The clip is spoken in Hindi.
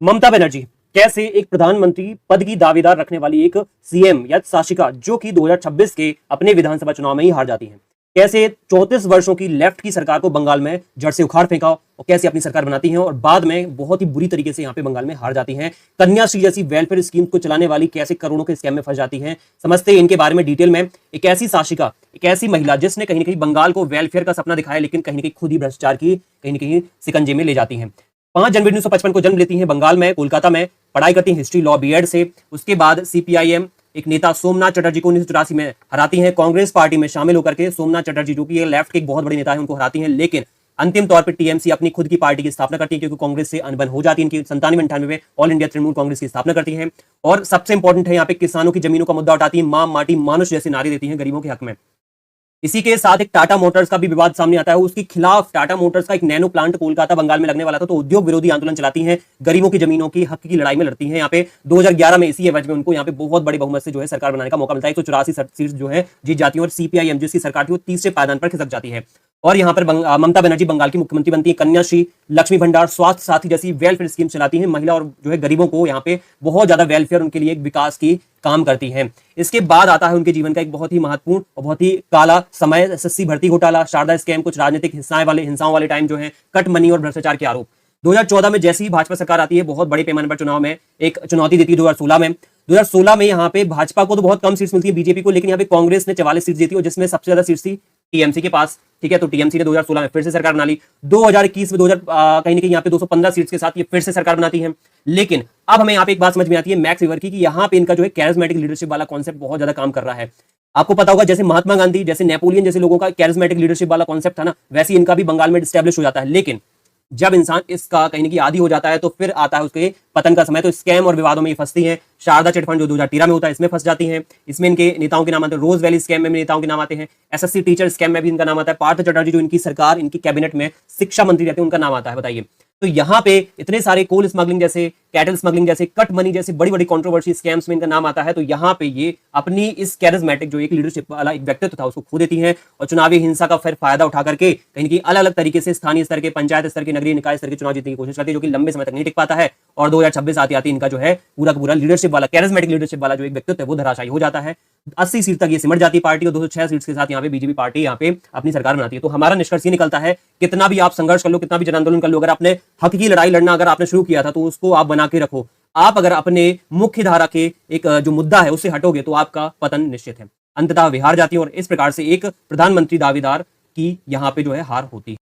ममता बनर्जी कैसे एक प्रधानमंत्री पद की दावेदार रखने वाली एक सीएम या शासिका जो कि 2026 के अपने विधानसभा चुनाव में ही हार जाती हैं, कैसे 34 वर्षों की लेफ्ट की सरकार को बंगाल में जड़ से उखाड़ फेंका और कैसे अपनी सरकार बनाती हैं और बाद में बहुत ही बुरी तरीके से यहाँ पे बंगाल में हार जाती हैं। कन्याश्री जैसी वेलफेयर स्कीम को चलाने वाली कैसे करोड़ों के स्कैम में फंस जाती हैं। समझते हैं इनके बारे में डिटेल में। एक ऐसी शासिका, एक ऐसी महिला जिसने कहीं ना कहीं बंगाल को वेलफेयर का सपना दिखाया, लेकिन कहीं ना कहीं खुद ही भ्रष्टाचार की कहीं ना कहीं सिकंजे में ले जाती हैं। 5 जनवरी 1955 को जन्म लेती हैं बंगाल में, कोलकाता में। पढ़ाई करती हैं हिस्ट्री लॉ बीएड से। उसके बाद सीपीआईएम एक नेता सोमनाथ चटर्जी को 1984 में हराती हैं। कांग्रेस पार्टी में शामिल होकर के सोमनाथ चटर्जी जो कि लेफ्ट के एक बहुत बड़े नेता है उनको हराती हैं, लेकिन अंतिम तौर पर टीएमसी अपनी खुद की पार्टी की स्थापना करती है क्योंकि कांग्रेस से अनबन हो जाती है। इनकी 97-98 में ऑल इंडिया तृणमूल कांग्रेस की स्थापना करती है। और सबसे इंपॉर्टेंट है यहाँ पे किसानों की जमीनों का मुद्दा उठाती है, मां माटी मानुष जैसे नारे देती है गरीबों के हक में। इसी के साथ एक टाटा मोटर्स का भी विवाद सामने आता है। उसके खिलाफ टाटा मोटर्स का एक नैनो प्लांट कोलकाता बंगाल में लगने वाला था, तो उद्योग विरोधी आंदोलन चलाती हैं, गरीबों की जमीनों की हक की लड़ाई में लड़ती हैं। यहाँ पे 2011 में इसी एवज में उनको यहाँ पे बहुत बड़े बहुमत से जो है सरकार बनाने का मौका मिलता है। 184 सीट जो है जीत जाती है और सीपीआईएम जिसकी सरकार थी वो तीसरे पायदान पर खिसक जाती है। और यहाँ पर ममता बनर्जी बंगाल की मुख्यमंत्री बनती है। कन्याश्री, लक्ष्मी भंडार, स्वास्थ्य साथी जैसी वेलफेयर स्कीम चलाती हैं। महिला और जो है गरीबों को यहाँ पे बहुत ज्यादा वेलफेयर उनके लिए एक विकास की काम करती हैं। इसके बाद आता है उनके जीवन का एक बहुत ही महत्वपूर्ण और बहुत ही काला समय, एसएससी भर्ती घोटाला, शारदा स्कैम, कुछ राजनीतिक हिंसाओं वाले टाइम जो है, कट मनी और भ्रष्टाचार के आरोप। 2014 में जैसी ही भाजपा सरकार आती है बहुत बड़े पैमाने पर चुनाव में एक चुनौती देती है। 2016 में यहाँ पे भाजपा को तो बहुत कम सीट्स मिलती है, बीजेपी को, लेकिन यहाँ पे कांग्रेस ने 44 सीट जीती और जिसमें सबसे ज्यादा सीट्स थी टीएमसी के पास। ठीक है, तो टीएमसी ने 2016 में फिर से सरकार बना ली। 2021 में कहीं ना कहीं यहाँ पे 215 सीट्स के साथ ये फिर से सरकार बनाती है। लेकिन अब हमें यहाँ पे एक बात समझ में आती है मैक्स वीवर की, कि यहाँ पे इनका जो है कैरिज्मेटिक लीडरशिप वाला कॉन्सेप्ट बहुत ज्यादा काम कर रहा है। आपको पता होगा जैसे महात्मा गांधी, जैसे नेपोलियन जैसे लोगों का कैरिज्मेटिक लीडरशिप वाला कॉन्सेप्ट था ना, वैसे इनका भी बंगाल में एस्टैब्लिश हो जाता है। लेकिन जब इंसान इसका कहीं ना कहीं आदी हो जाता है तो फिर आता है उसके पतन का समय। तो स्कैम और विवादों में ये फंसती हैं। शारदा चिटफंड जो 2013 में होता है इसमें फंस जाती हैं। इसमें इनके नेताओं के नाम आते हैं। रोज वैली स्कैम में नेताओं के नाम आते हैं। एसएससी टीचर स्कैम में भी इनका नाम आता है। पार्थ चटर्जी जो इनकी सरकार, इनकी कैबिनेट में शिक्षा मंत्री रहते हैं, उनका नाम आता है। बताइए, तो यहाँ पे इतने सारे कोल स्मगलिंग जैसे, कैटल स्मगलिंग जैसे, कट मनी जैसे बड़ी बड़ी कंट्रोवर्सी स्कैम्स में इनका नाम आता है। तो यहाँ पे ये अपनी इस कैरिज्मेटिक जो एक लीडरशिप वाला एक व्यक्तित्व था उसको खो देती हैं और चुनावी हिंसा का फिर फायदा उठा करके कहीं की अलग अलग तरीके से स्थानीय स्तर के, पंचायत स्तर के, नगरीय निकाय स्तर के चुनाव जीतने की कोशिश करती है, जो कि लंबे समय तक नहीं टिक पाता है। और 2026 आती आती इनका जो है पूरा का पूरा लीडरशिप वाला, कैरिज्मेटिक लीडरशिप वाला जो एक व्यक्तित्व है वो धराशायी हो जाता है। 80 सीट तक ये सिमट जाती है पार्टी और 206 सीट्स के साथ यहाँ पे बीजेपी पार्टी यहाँ पे अपनी सरकार बनाती है। तो हमारा निष्कर्ष ये निकलता है, कितना भी आप संघर्ष कर लो, कितना भी जन आंदोलन कर लो, अगर अपने हक की लड़ाई लड़ना अगर आपने शुरू किया था तो उसको आप बना के रखो। आप अगर अपने मुख्य धारा के एक जो मुद्दा है उससे हटोगे तो आपका पतन निश्चित है। अंततः वे हार जाती है और इस प्रकार से एक प्रधानमंत्री दावेदार की यहाँ पे जो है हार होती है।